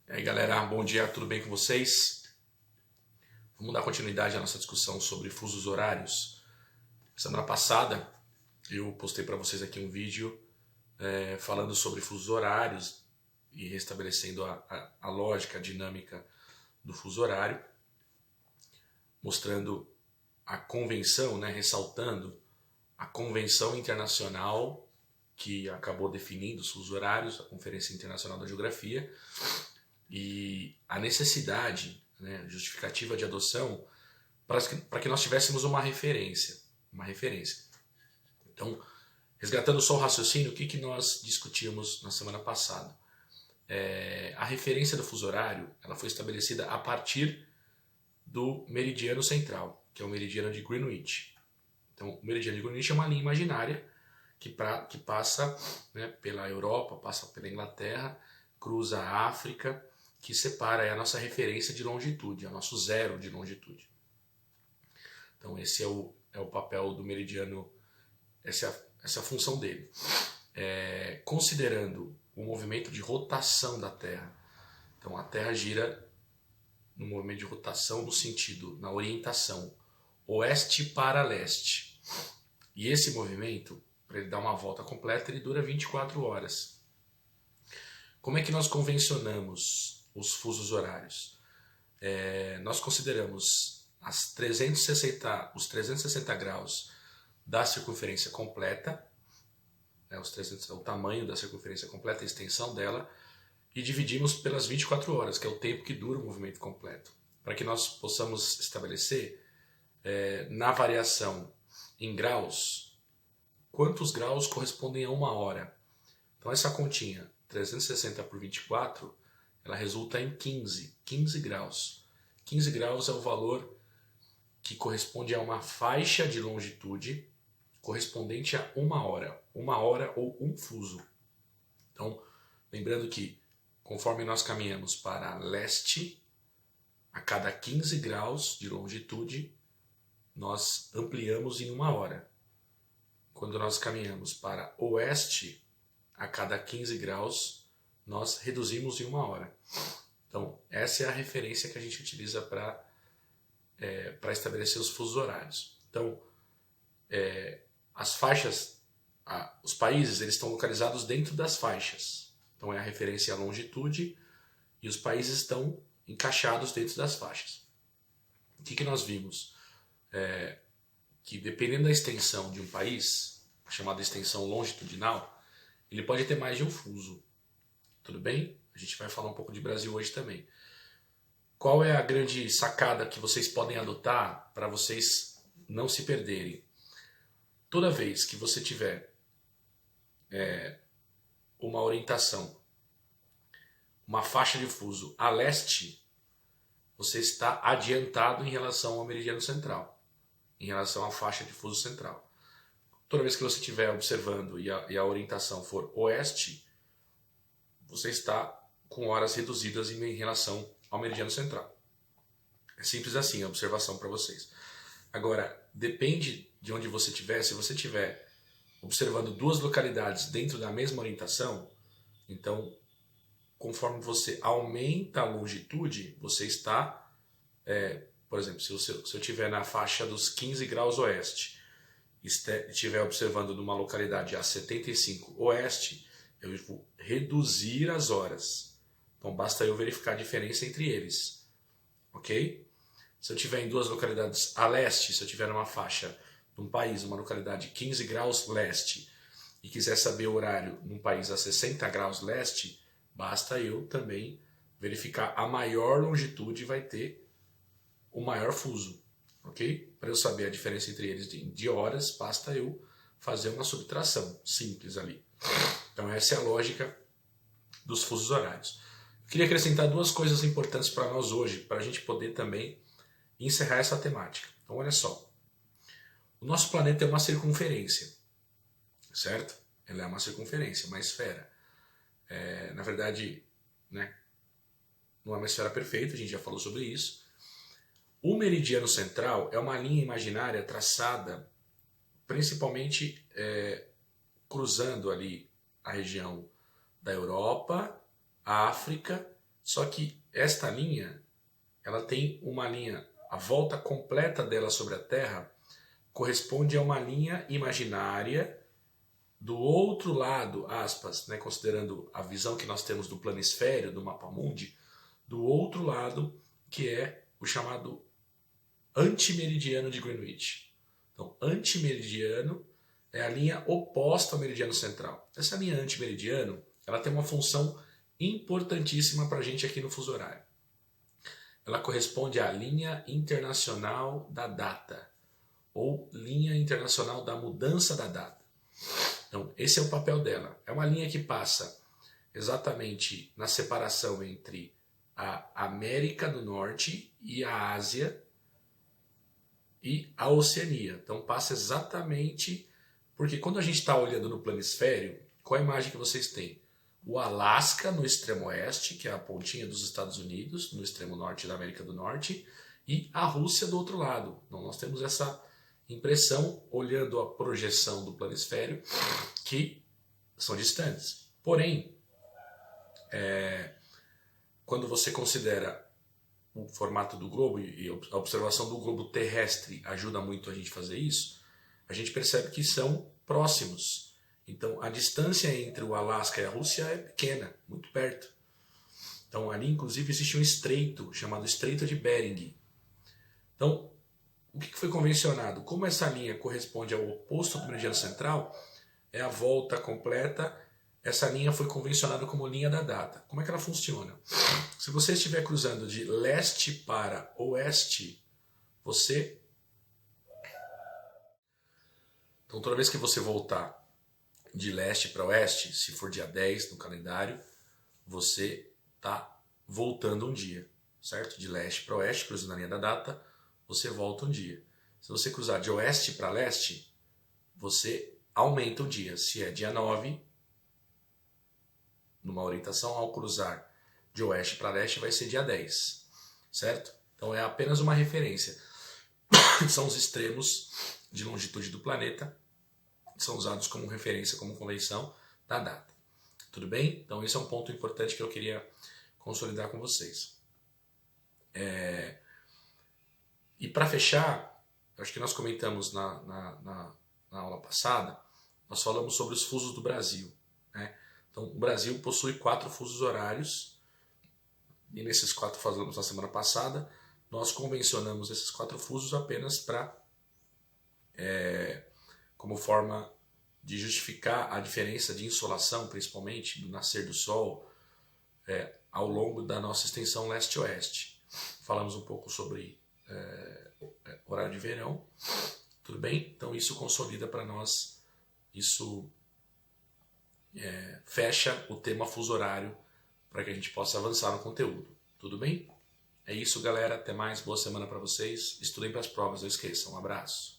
E aí galera, bom dia, tudo bem com vocês? Vamos dar continuidade à nossa discussão sobre fusos horários. Semana passada eu postei para vocês aqui um vídeo falando sobre fusos horários e restabelecendo a lógica, a dinâmica do fuso horário, mostrando a convenção, ressaltando a convenção internacional que acabou definindo os fusos horários, a Conferência Internacional da Geografia, e a necessidade, justificativa de adoção para que nós tivéssemos uma referência. Então, resgatando só o raciocínio, o que nós discutimos na semana passada? A referência do fuso horário ela foi estabelecida a partir do meridiano central, que é o meridiano de Greenwich. Então, o meridiano de Greenwich é uma linha imaginária que passa pela Europa, passa pela Inglaterra, cruza a África, que separa a nossa referência de longitude, o nosso zero de longitude. Então esse é o papel do meridiano, essa é a função dele. Considerando o movimento de rotação da Terra, então a Terra gira no movimento de rotação no sentido, na orientação oeste para leste. E esse movimento, para ele dar uma volta completa, ele dura 24 horas. Como é que nós convencionamos os fusos horários? Nós consideramos os 360 graus da circunferência completa, o tamanho da circunferência completa, a extensão dela, e dividimos pelas 24 horas, que é o tempo que dura o movimento completo, para que nós possamos estabelecer na variação em graus, quantos graus correspondem a uma hora. Então essa continha, 360 por 24, ela resulta em 15 graus. 15 graus é o valor que corresponde a uma faixa de longitude correspondente a uma hora ou um fuso. Então, lembrando que conforme nós caminhamos para leste, a cada 15 graus de longitude, nós ampliamos em uma hora. Quando nós caminhamos para oeste, a cada 15 graus, nós reduzimos em uma hora. Então, essa é a referência que a gente utiliza para estabelecer os fusos horários. Então, as faixas, os países, eles estão localizados dentro das faixas. Então, é a referência à longitude e os países estão encaixados dentro das faixas. O que nós vimos? Que dependendo da extensão de um país, chamada extensão longitudinal, ele pode ter mais de um fuso. Tudo bem? A gente vai falar um pouco de Brasil hoje também. Qual é a grande sacada que vocês podem adotar para vocês não se perderem? Toda vez que você tiver uma orientação, uma faixa de fuso a leste, você está adiantado em relação ao meridiano central, em relação à faixa de fuso central. Toda vez que você estiver observando e a orientação for oeste, você está com horas reduzidas em relação ao meridiano central. É simples assim a observação para vocês. Agora, depende de onde você estiver. Se você estiver observando duas localidades dentro da mesma orientação, então, conforme você aumenta a longitude, você está, por exemplo, se eu estiver na faixa dos 15 graus oeste, estiver observando numa localidade a 75 oeste, eu vou reduzir as horas. Então basta eu verificar a diferença entre eles. Ok? Se eu estiver em duas localidades a leste, se eu estiver numa faixa de um país, uma localidade 15 graus leste, e quiser saber o horário num país a 60 graus leste, basta eu também verificar a maior longitude, vai ter o maior fuso. Ok? Para eu saber a diferença entre eles de horas, basta eu fazer uma subtração simples ali. Então essa é a lógica dos fusos horários. Eu queria acrescentar duas coisas importantes para nós hoje, para a gente poder também encerrar essa temática. Então olha só, o nosso planeta é uma circunferência, certo? Ela é uma circunferência, uma esfera. Na verdade, não é uma esfera perfeita, a gente já falou sobre isso. O meridiano central é uma linha imaginária traçada principalmente cruzando ali a região da Europa, África Só que esta linha, ela tem uma linha, a volta completa dela sobre a Terra corresponde a uma linha imaginária do outro lado, aspas, né, considerando a visão que nós temos do planisfério, do mapa mundi, do outro lado, que é o chamado antimeridiano de Greenwich. Então, antimeridiano é a linha oposta ao meridiano central. Essa linha antimeridiano, ela tem uma função importantíssima para a gente aqui no fuso horário. Ela corresponde à linha internacional da data, ou linha internacional da mudança da data. Então, esse é o papel dela. É uma linha que passa exatamente na separação entre a América do Norte e a Ásia e a Oceania. Então, passa exatamente... Porque quando a gente está olhando no planisfério, qual a imagem que vocês têm? O Alasca no extremo oeste, que é a pontinha dos Estados Unidos, no extremo norte da América do Norte, e a Rússia do outro lado. Então, nós temos essa impressão, olhando a projeção do planisfério, que são distantes. Porém, quando você considera o formato do globo, e a observação do globo terrestre ajuda muito a gente a fazer isso, a gente percebe que são próximos. Então, a distância entre o Alasca e a Rússia é pequena, muito perto. Então, ali, inclusive, existe um estreito, chamado Estreito de Bering. Então, o que foi convencionado? Como essa linha corresponde ao oposto do meridiano central, é a volta completa, essa linha foi convencionada como linha da data. Como é que ela funciona? Se você estiver cruzando de leste para oeste, você... Então, toda vez que você voltar de leste para oeste, se for dia 10 no calendário, você está voltando um dia, certo? De leste para oeste, cruzando a linha da data, você volta um dia. Se você cruzar de oeste para leste, você aumenta um dia. Se é dia 9, numa orientação, ao cruzar de oeste para leste, vai ser dia 10, certo? Então é apenas uma referência. São os extremos de longitude do planeta, que são usados como referência, como convenção da data. Tudo bem? Então esse é um ponto importante que eu queria consolidar com vocês. E para fechar, acho que nós comentamos na aula passada, nós falamos sobre os fusos do Brasil, né? Então o Brasil possui 4 fusos horários, e nesses 4 falamos na semana passada, nós convencionamos esses 4 fusos apenas para como forma de justificar a diferença de insolação, principalmente do nascer do Sol, ao longo da nossa extensão leste-oeste. Falamos um pouco sobre horário de verão, tudo bem? Então isso consolida para nós, isso fecha o tema fuso horário para que a gente possa avançar no conteúdo, tudo bem? É isso, galera, até mais, boa semana para vocês, estudem para as provas, não esqueçam, um abraço.